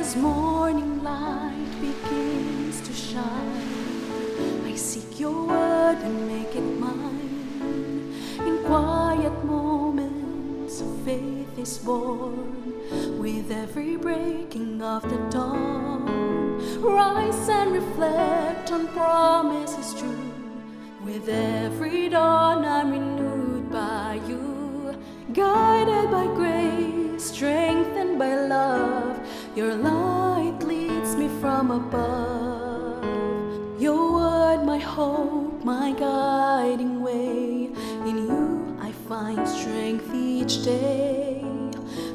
As morning light begins to shine, I seek your word and make it mine. In quiet moments, faith is born. With every breaking of the dawn, rise and reflect on promises true. With every dawn, I'm renewed by you. Guided by grace, strengthened by love, your light leads me from above. Your word, my hope, my guiding way. In you I find strength each day.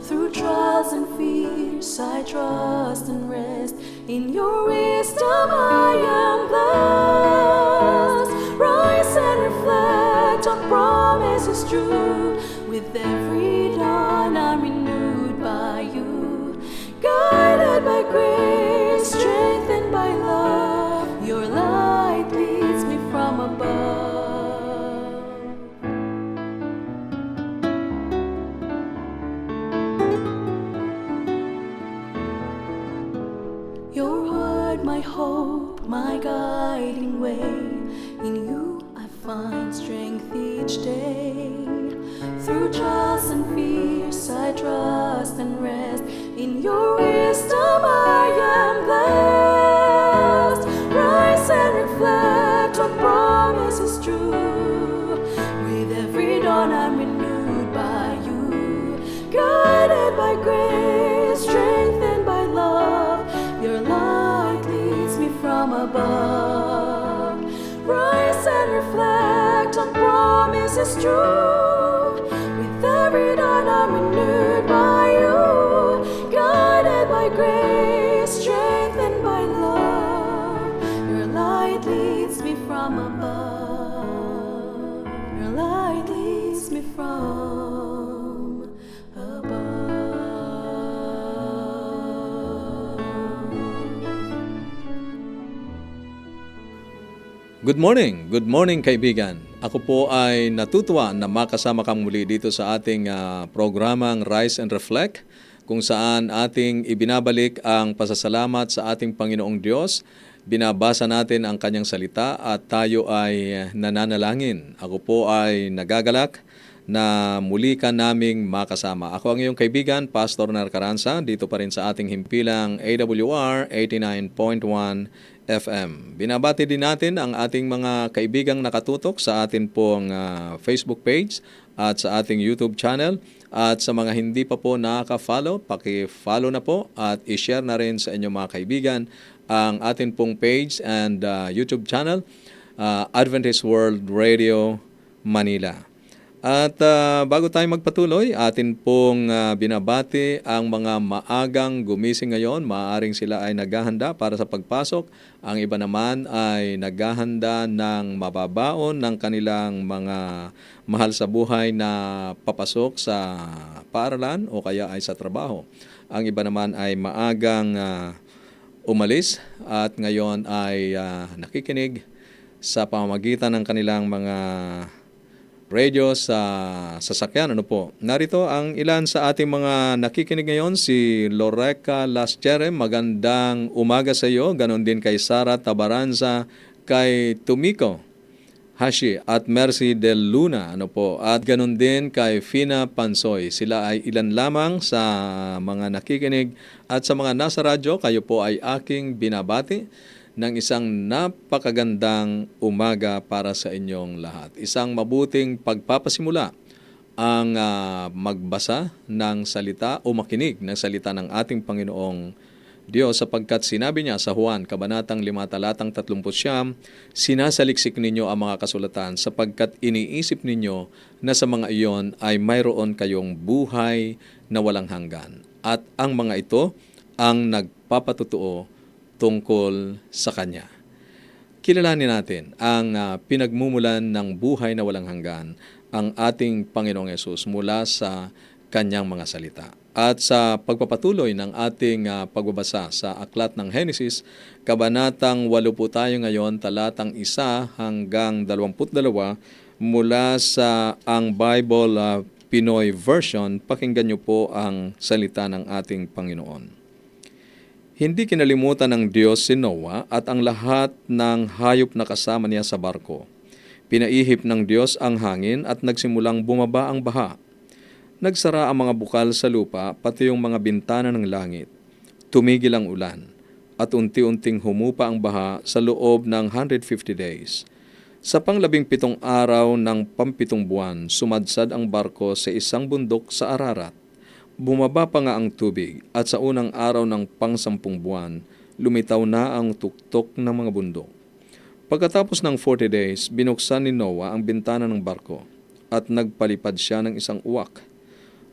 Through trials and fears I trust and rest. In your wisdom I am blessed. Rise and reflect on promises true. With every dawn I'm renewed by you. Guided by grace, strengthened by love, your light leads me from above. Your word, my hope, my guiding way. In you I find strength each day. Through trials and fears I trust and rest. In your wisdom I am blessed. Rise and reflect on promises true. With every dawn I'm renewed by you. Guided by grace, strengthened by love, your light leads me from above. Rise and reflect on promises true. With every dawn I'm renewed by you. Guided by grace, strengthened by love, your light leads me from above. Your light leads me from above. Good morning kaibigan. Ako po ay natutuwa na makasama kang muli dito sa ating programang Rise and Reflect, kung saan ating ibinabalik ang pasasalamat sa ating Panginoong Diyos. Binabasa natin ang kanyang salita at tayo ay nananalangin. Ako po ay nagagalak na muli ka naming makasama. Ako ang iyong kaibigan, Pastor Nar Caranza, dito pa rin sa ating himpilang AWR 89.1 FM. Binabati din natin ang ating mga kaibigang nakatutok sa atin pong Facebook page at sa ating YouTube channel. At sa mga hindi pa po nakaka-follow, paki-follow na po at i-share na rin sa inyong mga kaibigan ang atin pong page and YouTube channel, Adventist World Radio Manila. At bago tayo magpatuloy, atin pong binabati ang mga maagang gumising ngayon. Maaaring sila ay naghahanda para sa pagpasok. Ang iba naman ay naghahanda ng mababaon ng kanilang mga mahal sa buhay na papasok sa paaralan o kaya ay sa trabaho. Ang iba naman ay maagang umalis at ngayon ay nakikinig sa pamamagitan ng kanilang mga radio sa sasakyan. Narito ang ilan sa ating mga nakikinig ngayon. Si Loreca Laschere, magandang umaga sa iyo. Ganon din kay Sara Tabaranza, kay Tumiko Hashi at Mercy Del Luna. At ganon din kay Fina Pansoy. Sila ay ilan lamang sa mga nakikinig. At sa mga nasa radyo, kayo po ay aking binabati ng isang napakagandang umaga para sa inyong lahat. Isang mabuting pagpapasimula ang magbasa ng salita o makinig ng salita ng ating Panginoong Diyos, sapagkat sinabi niya sa Juan, Kabanatang 5, Talatang 30, sinasaliksik ninyo ang mga kasulatan sapagkat iniisip ninyo na sa mga iyon ay mayroon kayong buhay na walang hanggan. At ang mga ito ang nagpapatutuo tungkol sa Kanya. Kilalanin natin ang pinagmumulan ng buhay na walang hanggan, ang ating Panginoong Yesus mula sa Kanyang mga salita. At sa pagpapatuloy ng ating pagbabasa sa Aklat ng Henesis, Kabanatang 8 po tayo ngayon, talatang 1 hanggang 22, mula sa ang Bible Pinoy version. Pakinggan niyo po ang salita ng ating Panginoon. Hindi kinalimutan ng Diyos si Noah at ang lahat ng hayop na kasama niya sa barko. Pinaihip ng Diyos ang hangin at nagsimulang bumaba ang baha. Nagsara ang mga bukal sa lupa, pati yung mga bintana ng langit. Tumigil ang ulan, at unti-unting humupa ang baha sa loob ng 150 days. Sa pang-17 araw ng pampitong buwan, sumadsad ang barko sa isang bundok sa Ararat. Bumaba pa nga ang tubig, at sa unang araw ng pang-10 buwan, lumitaw na ang tuktok ng mga bundok. Pagkatapos ng 40 days, binuksan ni Noah ang bintana ng barko, at nagpalipad siya ng isang uwak.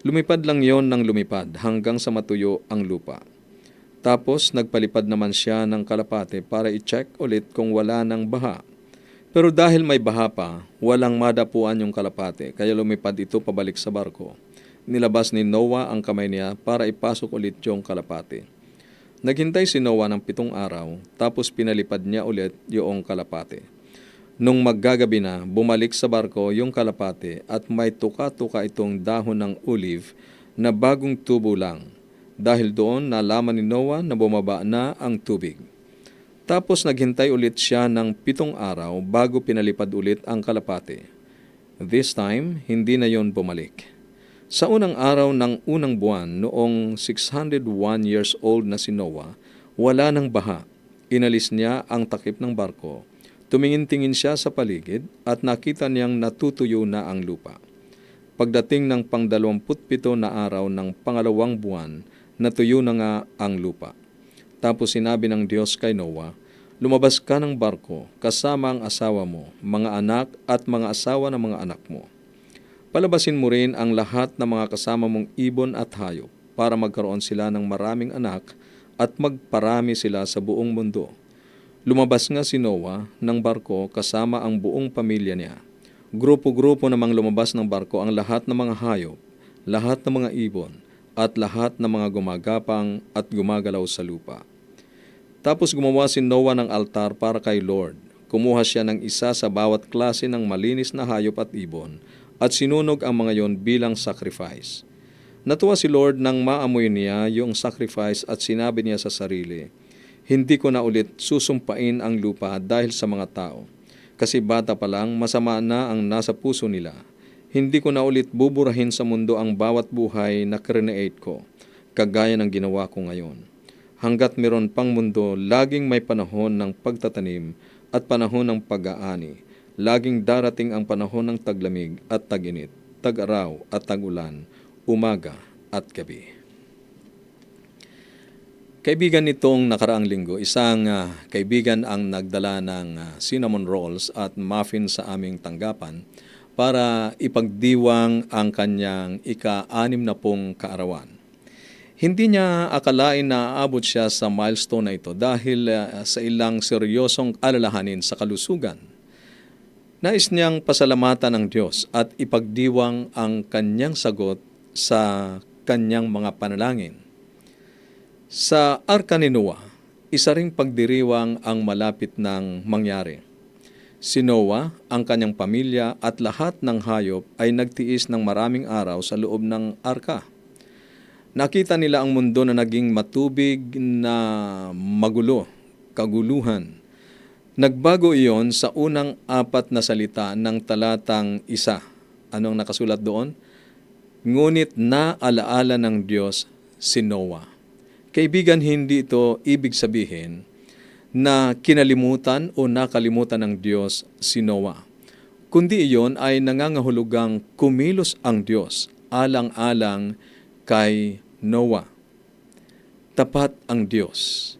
Lumipad lang yon ng lumipad hanggang sa matuyo ang lupa. Tapos nagpalipad naman siya ng kalapate para i-check ulit kung wala ng baha. Pero dahil may baha pa, walang madapuan yung kalapate, kaya lumipad ito pabalik sa barko. Nilabas ni Noah ang kamay niya para ipasok ulit yung kalapate. Naghintay si Noah ng 7 araw, tapos pinalipad niya ulit yung kalapate. Nung maggagabi na, bumalik sa barko yung kalapate at may tuka-tuka itong dahon ng olive na bagong tubo lang. Dahil doon, nalaman ni Noah na bumaba na ang tubig. Tapos naghintay ulit siya ng 7 araw bago pinalipad ulit ang kalapate. This time, hindi na yon bumalik. Sa unang araw ng unang buwan, noong 601 years old na si Noah, wala nang baha. Inalis niya ang takip ng barko. Tumingin-tingin siya sa paligid at nakita niyang natutuyo na ang lupa. Pagdating ng pang-27 na araw ng pangalawang buwan, natuyo na nga ang lupa. Tapos sinabi ng Diyos kay Noah, "Lumabas ka ng barko kasama ang asawa mo, mga anak at mga asawa ng mga anak mo. Palabasin mo rin ang lahat ng mga kasama mong ibon at hayop para magkaroon sila ng maraming anak at magparami sila sa buong mundo." Lumabas nga si Noah ng barko kasama ang buong pamilya niya. Grupo-grupo namang lumabas ng barko ang lahat ng mga hayop, lahat ng mga ibon, at lahat ng mga gumagapang at gumagalaw sa lupa. Tapos gumawa si Noah ng altar para kay Lord. Kumuha siya ng isa sa bawat klase ng malinis na hayop at ibon, at sinunog ang mga yon bilang sacrifice. Natuwa si Lord nang maamoy niya yung sacrifice at sinabi niya sa sarili, "Hindi ko na ulit susumpain ang lupa dahil sa mga tao. Kasi bata pa lang, masama na ang nasa puso nila. Hindi ko na ulit buburahin sa mundo ang bawat buhay na create ko, kagaya ng ginawa ko ngayon. Hanggat meron pang mundo, laging may panahon ng pagtatanim at panahon ng pag-aani. Laging darating ang panahon ng taglamig at tag-init, tag-araw at tag-ulan, umaga at gabi." Kaibigan, nitong nakaraang linggo, isang kaibigan ang nagdala ng cinnamon rolls at muffin sa aming tanggapan para ipagdiwang ang kanyang ika-60 kaarawan. Hindi niya akalain na aabot siya sa milestone na ito dahil sa ilang seryosong alalahanin sa kalusugan. Nais niyang pasalamatan ng Diyos at ipagdiwang ang kanyang sagot sa kanyang mga panalangin. Sa Arka ni Noah, isa ring pagdiriwang ang malapit ng mangyari. Si Noah, ang kanyang pamilya at lahat ng hayop ay nagtiis ng maraming araw sa loob ng arka. Nakita nila ang mundo na naging matubig na magulo, kaguluhan. Nagbago iyon sa unang 4 na salita ng talatang 1. Anong nakasulat doon? Ngunit naalaala ng Diyos si Noah. Kaibigan, hindi ito ibig sabihin na kinalimutan o nakalimutan ng Diyos si Noah. Kundi iyon ay nangangahulugang kumilos ang Diyos alang-alang kay Noah. Tapat ang Diyos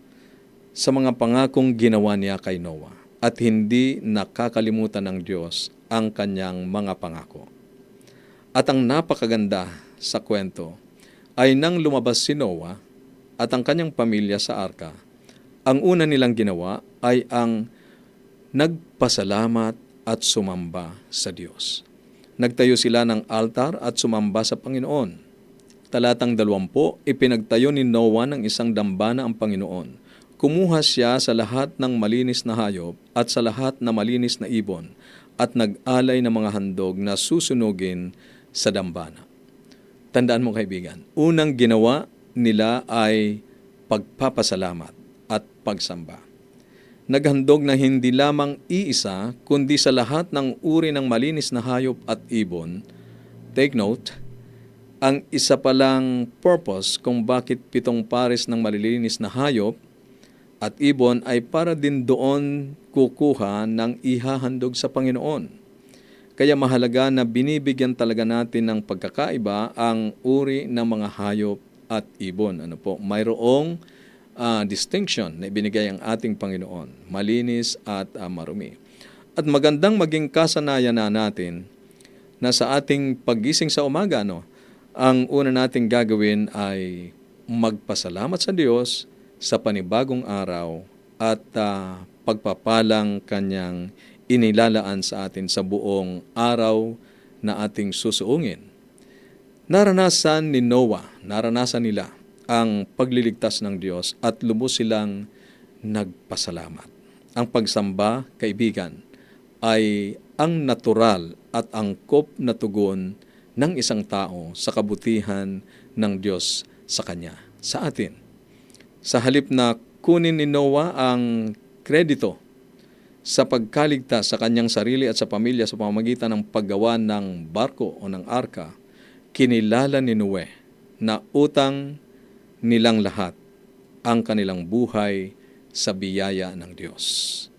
sa mga pangakong ginawa niya kay Noah at hindi nakakalimutan ng Diyos ang kanyang mga pangako. At ang napakaganda sa kwento ay nang lumabas si Noah at ang kanyang pamilya sa arka, ang una nilang ginawa ay ang nagpasalamat at sumamba sa Diyos. Nagtayo sila ng altar at sumamba sa Panginoon. Talatang 20, ipinagtayo ni Noah ng isang dambana ang Panginoon. Kumuha siya sa lahat ng malinis na hayop at sa lahat na malinis na ibon at nag-alay ng mga handog na susunugin sa dambana. Tandaan mo, kaibigan, unang ginawa nila ay pagpapasalamat at pagsamba. Naghandog na hindi lamang iisa, kundi sa lahat ng uri ng malinis na hayop at ibon. Take note, ang isa palang purpose kung bakit 7 pares ng malilinis na hayop at ibon ay para din doon kukuha ng ihahandog sa Panginoon. Kaya mahalaga na binibigyan talaga natin ng pagkakaiba ang uri ng mga hayop at ibon. Mayroong distinction na ibinigay ang ating Panginoon, malinis at marumi. At magandang maging kasanayan na natin na sa ating paggising sa umaga, ang una nating gagawin ay magpasalamat sa Diyos sa panibagong araw at pagpapalang Kanyang inilalaan sa atin sa buong araw na ating susuungin. Naranasan nila ang pagliligtas ng Diyos at lubos silang nagpasalamat. Ang pagsamba, kaibigan, ay ang natural at angkop na tugon ng isang tao sa kabutihan ng Diyos sa kanya, sa atin. Sa halip na kunin ni Noah ang kredito sa pagkaligtas sa kanyang sarili at sa pamilya sa pamamagitan ng paggawa ng barko o ng arka, kinilala ni Noe na utang nilang lahat ang kanilang buhay sa biyaya ng Diyos.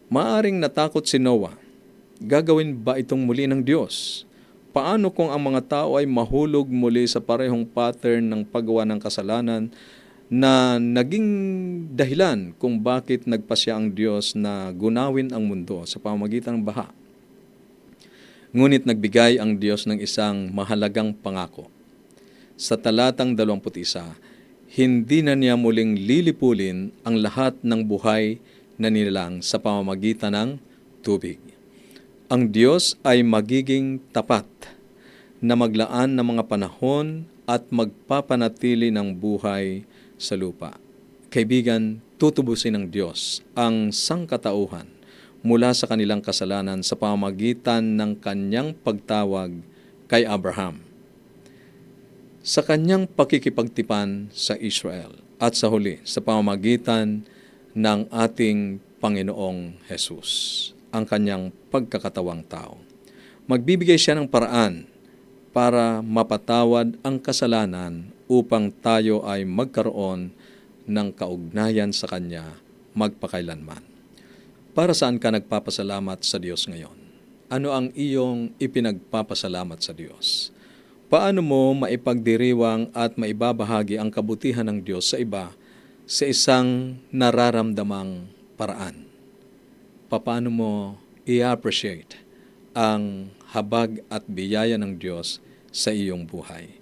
Maaring natakot si Noah, gagawin ba itong muli ng Diyos? Paano kung ang mga tao ay mahulog muli sa parehong pattern ng paggawa ng kasalanan na naging dahilan kung bakit nagpasya ang Diyos na gunawin ang mundo sa pamamagitan ng baha? Ngunit nagbigay ang Diyos ng isang mahalagang pangako. Sa talatang 21, hindi na niya muling lilipulin ang lahat ng buhay na nilalang sa pamamagitan ng tubig. Ang Diyos ay magiging tapat na maglaan ng mga panahon at magpapanatili ng buhay sa lupa. Kaibigan, tutubusin ng Diyos ang sangkatauhan mula sa kanilang kasalanan sa pamamagitan ng kanyang pagtawag kay Abraham, sa kanyang pakikipagtipan sa Israel at sa huli sa pamamagitan ng ating Panginoong Jesus, ang kanyang pagkakatawang tao. Magbibigay siya ng paraan para mapatawad ang kasalanan upang tayo ay magkaroon ng kaugnayan sa Kanya magpakailanman. Para saan ka nagpapasalamat sa Diyos ngayon? Ano ang iyong ipinagpapasalamat sa Diyos? Paano mo maipagdiriwang at maibabahagi ang kabutihan ng Diyos sa iba sa isang nararamdamang paraan? Paano mo i-appreciate ang habag at biyaya ng Diyos sa iyong buhay?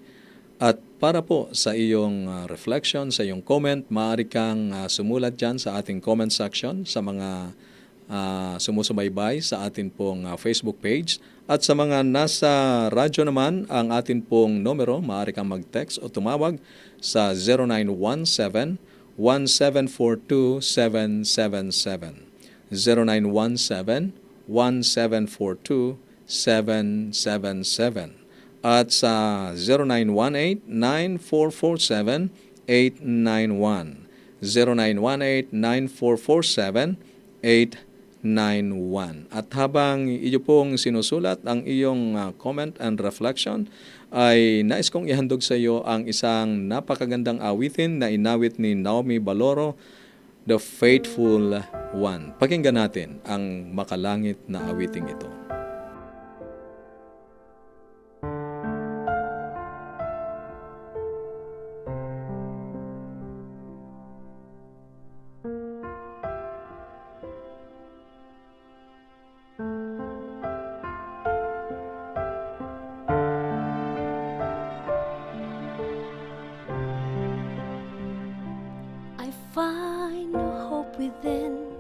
At para po sa iyong reflection, sa iyong comment, maaari kang sumulat dyan sa ating comment section sa mga sumusubaybay sa atin pong Facebook page. At sa mga nasa radyo naman, ang atin pong numero, maaari kang mag-text o tumawag sa 0917-1742-777. 0917-1742-777. At sa 0918-9447-891. 0918-9447-891. At habang iyo pong sinusulat ang iyong comment and reflection, ay nais kong ihandog sa iyo ang isang napakagandang awitin na inawit ni Naomi Baloro, The Faithful One. Pakinggan natin ang makalangit na awiting ito. Find no hope within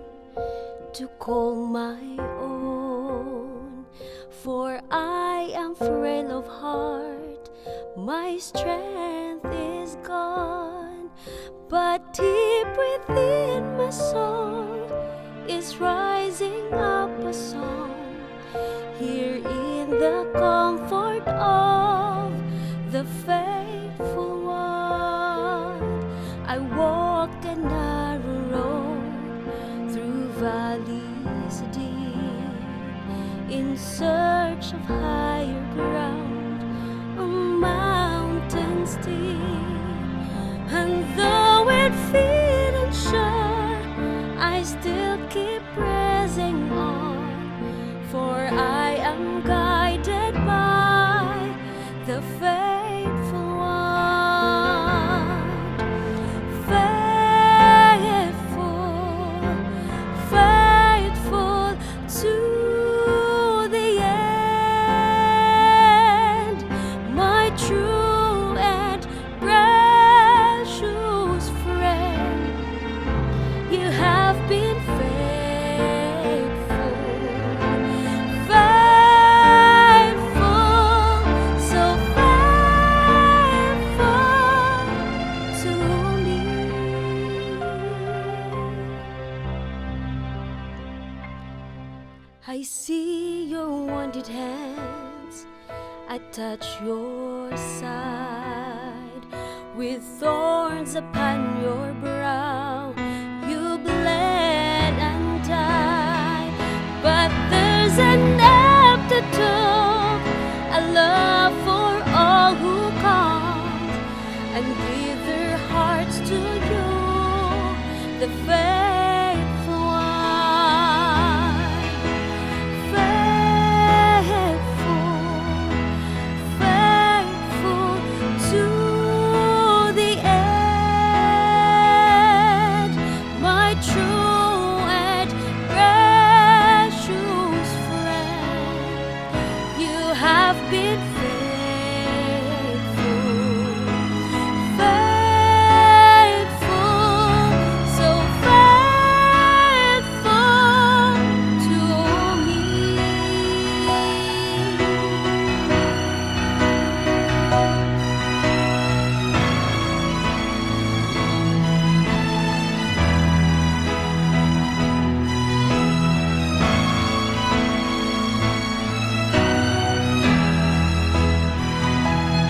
to call my own, for I am frail of heart, my strength is gone, but deep within my soul is rising up a song, here in the comfort of the faithful one. I walk search of higher ground, on mountains deep. And though it feels unsure, I still keep pressing on, for I am guided by the faithful one. Faithful, faithful to the end, my true and precious friend. You have been faithful, faithful, so faithful to me. I see your wounded hands, I touch your side, with thorns upon your brow, you bled and died. But there's an empty tomb, a love for all who come and give their hearts to you, the faithful one. Faithful, faithful to the end, my true and precious friend. You have been faithful, faithful, so faithful to me.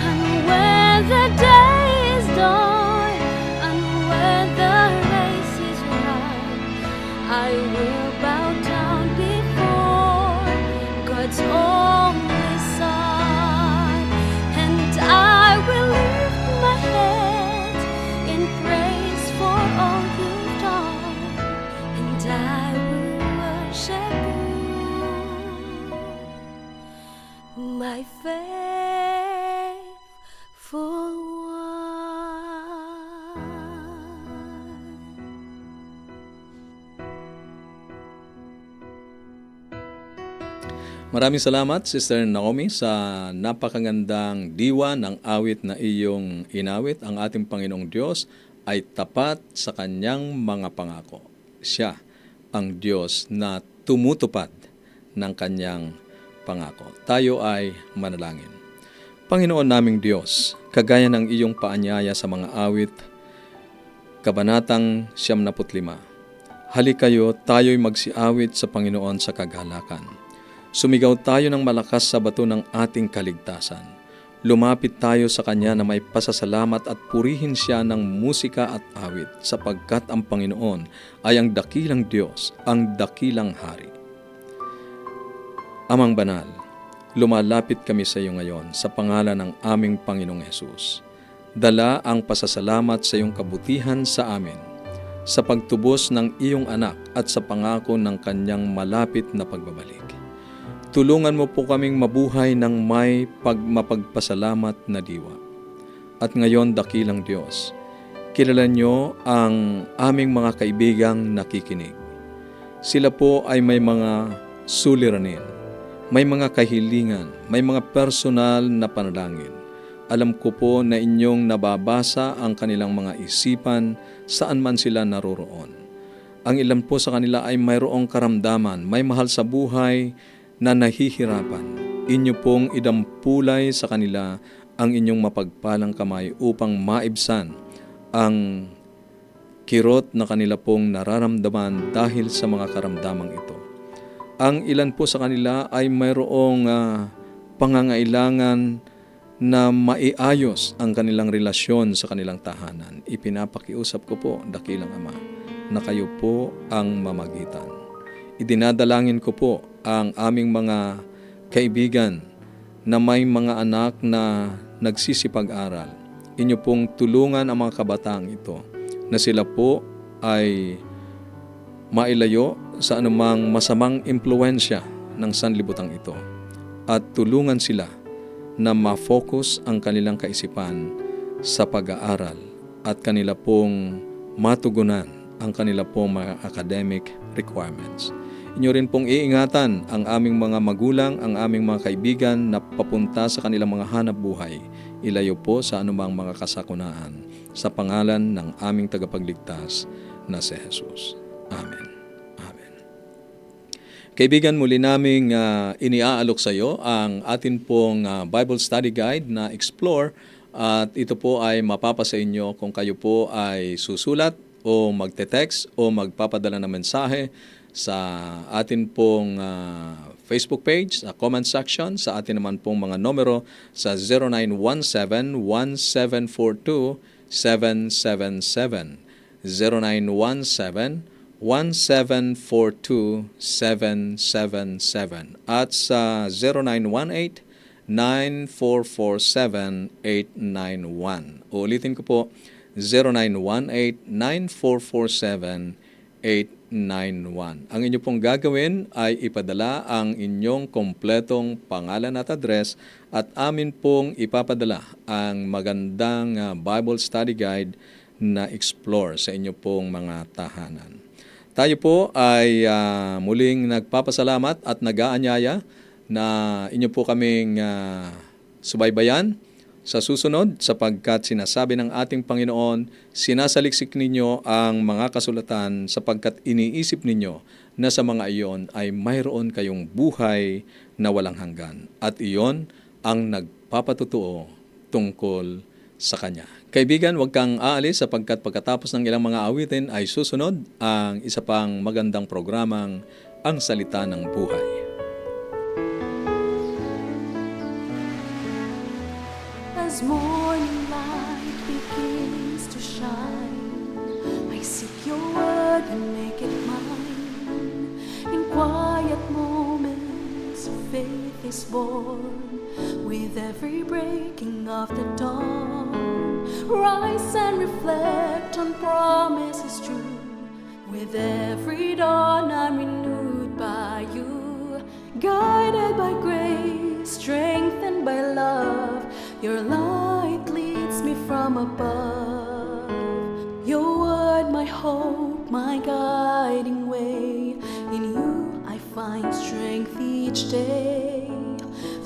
And when the day is done, and when the race is run, I will bow down before God's only Son, and I will lift my hands in praise for all you've done, and I will worship you, my faithful one. Maraming salamat, Sister Naomi, sa napakagandang diwa ng awit na iyong inawit. Ang ating Panginoong Diyos ay tapat sa kanyang mga pangako. Siya ang Diyos na tumutupad ng kanyang pangako. Tayo ay manalangin. Panginoon naming Diyos, kagaya ng iyong paanyaya sa mga awit, Kabanatang 75, halikayo tayo'y magsiawit sa Panginoon sa kagalakan. Sumigaw tayo ng malakas sa bato ng ating kaligtasan. Lumapit tayo sa Kanya na may pasasalamat at purihin Siya ng musika at awit, sapagkat ang Panginoon ay ang dakilang Diyos, ang dakilang Hari. Amang Banal, lumalapit kami sa iyo ngayon sa pangalan ng aming Panginoong Hesus. Dala ang pasasalamat sa iyong kabutihan sa amin, sa pagtubos ng iyong anak at sa pangako ng kanyang malapit na pagbabalik. Tulungan mo po kaming mabuhay ng may mapagpasalamat na diwa. At ngayon, dakilang Diyos, kilala niyo ang aming mga kaibigang nakikinig. Sila po ay may mga suliranin, may mga kahilingan, may mga personal na panalangin. Alam ko po na inyong nababasa ang kanilang mga isipan saan man sila naroroon. Ang ilan po sa kanila ay mayroong karamdaman, may mahal sa buhay na nahihirapan. Inyo pong idampulay sa kanila ang inyong mapagpalang kamay upang maibsan ang kirot na kanila pong nararamdaman dahil sa mga karamdamang ito. Ang ilan po sa kanila ay mayroong pangangailangan na maiayos ang kanilang relasyon sa kanilang tahanan. Ipinapakiusap ko po, dakilang Ama, na kayo po ang mamagitan. Idinadalangin ko po ang aming mga kaibigan na may mga anak na nagsisipag-aral, inyo pong tulungan ang mga kabataang ito na sila po ay mailayo sa anumang masamang impluensya ng sanlibutan ito at tulungan sila na ma-focus ang kanilang kaisipan sa pag-aaral at kanila pong matugunan ang kanila pong mga academic requirements. Inyo rin pong iingatan ang aming mga magulang, ang aming mga kaibigan na papunta sa kanilang mga hanap buhay. Ilayo po sa anumang mga kasakunaan sa pangalan ng aming tagapagligtas na si Jesus. Amen. Amen. Kaibigan, muli naming iniaalok sa iyo ang atin pong Bible Study Guide na Explore at ito po ay mapapasa inyo kung kayo po ay susulat o magte-text o magpapadala ng mensahe sa atin pong Facebook page, sa comment section, sa atin naman pong mga numero sa 0917-1742-777, 0917-1742-777 at sa 0918-9447-891. Uulitin ko po, 0918-9447-891. Ang inyo pong gagawin ay ipadala ang inyong kompletong pangalan at address at amin pong ipapadala ang magandang Bible Study Guide na Explore sa inyo pong mga tahanan. Tayo po ay muling nagpapasalamat at nag-aanyaya na inyo po kaming subaybayan sa susunod sapagkat sinasabi ng ating Panginoon, sinasaliksik ninyo ang mga kasulatan sapagkat iniisip ninyo na sa mga iyon ay mayroon kayong buhay na walang hanggan. At iyon ang nagpapatutuo tungkol sa Kanya. Kaibigan, huwag kang aalis sapagkat pagkatapos ng ilang mga awitin ay susunod ang isa pang magandang programang Ang Salita ng Buhay. As morning light begins to shine, I seek your word and make it mine. In quiet moments, faith is born. With every breaking of the dawn, rise and reflect on promises true. With every dawn, I'm renewed by you. Guided by grace, strengthened by love, your light leads me from above. Your word, my hope, my guiding way. In you I find strength each day.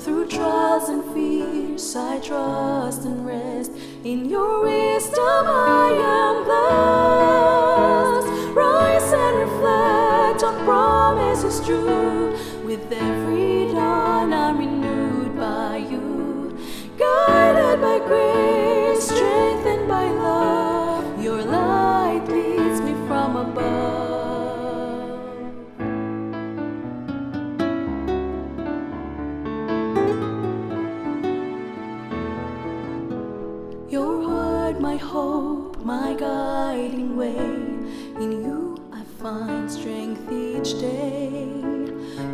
Through trials and fears I trust and rest. In your wisdom I am blessed. Rise and reflect on promises true. With every dawn I'm renewed by you. Guided by grace, strengthened by love, your light leads me from above. Your word, my hope, my guiding way. In you I find strength each day.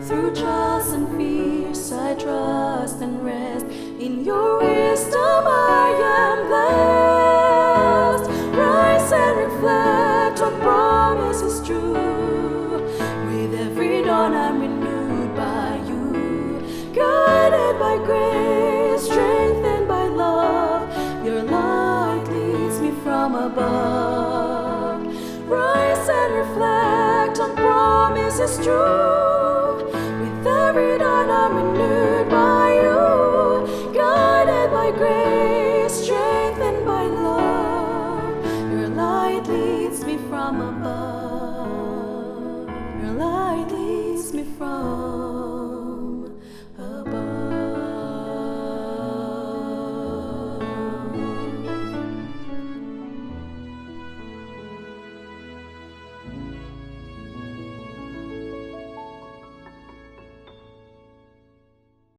Through trials and fears I trust and rest. In your wisdom I am blessed. Rise and reflect on promises true. With every dawn I'm renewed by you. Guided by grace, strengthened by love, your light leads me from above. Rise and reflect on promises true. With every dawn I'm renewed.